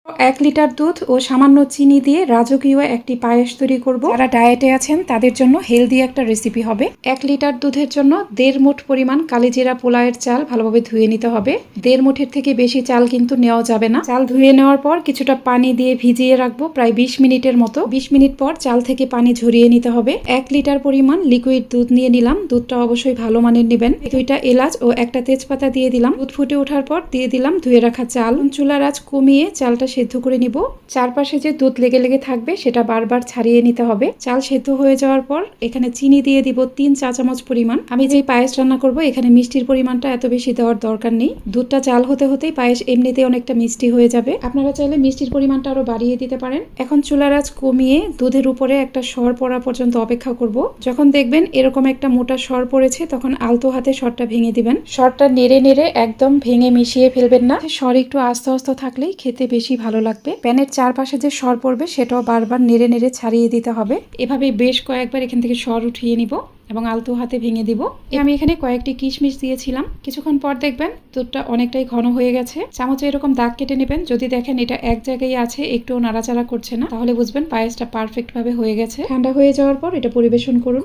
1 litre দুধ ও সামান্য চিনি দিয়ে রাজকীয় একটি পায়েস তৈরি করব। যারা ডায়েটে আছেন তাদের জন্য হেলদি একটা রেসিপি হবে। 1 লিটার দুধের জন্য 1.5 মুঠ পরিমাণ কালিজিরা পোলাওয়ের চাল ভালোভাবে ধুয়ে নিতে হবে। 1.5 মুঠের থেকে বেশি চাল কিন্তু নেওয়া যাবে না। চাল ধুয়ে নেওয়ার পর কিছুটা পানি দিয়ে ভিজিয়ে রাখবো প্রায় 20 মিনিটের মতো। 20 মিনিট পর চাল থেকে পানি ঝরিয়ে নিতে হবে। 1 লিটার পরিমাণ লিকুইড দুধ নিয়ে নিলাম। দুধটা অবশ্যই ভালো মানের নেবেন। 2টা এলাচ ও একটা তেজপাতা দিয়ে দিলাম। দুধ ফুটে ওঠার পর দিয়ে দিলাম ধুয়ে রাখা চাল। চুলার আঁচ কমিয়ে চালটা সেদ্ধ করে নিব। চারপাশে যে দুধ লেগে লেগে থাকবে সেটা বারবার ছাড়িয়ে নিতে হবে। চাল সেদ্ধ হয়ে যাওয়ার পর এখানে চিনি দিয়ে দিব 3 চা চামচ পরিমাণ। আমি যেই পায়েস রান্না করব এখানে মিষ্টির পরিমাণটা এত বেশি দেওয়ার দরকার নেই। দুধটা জাল হতে হতেই পায়েস এমনিতেই অনেকটা মিষ্টি হয়ে যাবে। আপনারা চাইলে মিষ্টির পরিমাণটা আরো বাড়িয়ে দিতে পারেন। এখন চুলার আঁচ কমিয়ে দুধের উপরে একটা সর পড়া পর্যন্ত অপেক্ষা করব। যখন দেখবেন এরকম একটা মোটা সর পড়েছে তখন আলতো হাতে সরটা ভেঙে দিবেন। সরটা নেড়ে নেড়ে একদম ভেঙে মিশিয়ে ফেলবেন না। সর একটু আস্তে আস্তে থাকলেই খেতে বেশি ভালো লাগবে। প্যানের চারপাশে যে সর পড়বে সেটাও বারবার নেড়ে নেড়ে ছাড়িয়ে দিতে হবে। এভাবে বেশ কয়েকবার এখান থেকে সর উঠিয়ে নিব এবং আলতো হাতে ভেঙে দিব। আমি এখানে কয়েকটি কিশমিশ দিয়েছিলাম। কিছুক্ষণ পর দেখবেন দুধটা অনেকটাই ঘন হয়ে গেছে। চামচে এরকম দাগ কেটে নেবেন। যদি দেখেন এটা এক জায়গায় আছে, একটু নাড়াচাড়া করছে না, তাহলে বুঝবেন পায়েসটা পারফেক্ট ভাবে হয়ে গেছে। ঠান্ডা হয়ে যাওয়ার পর এটা পরিবেশন করুন।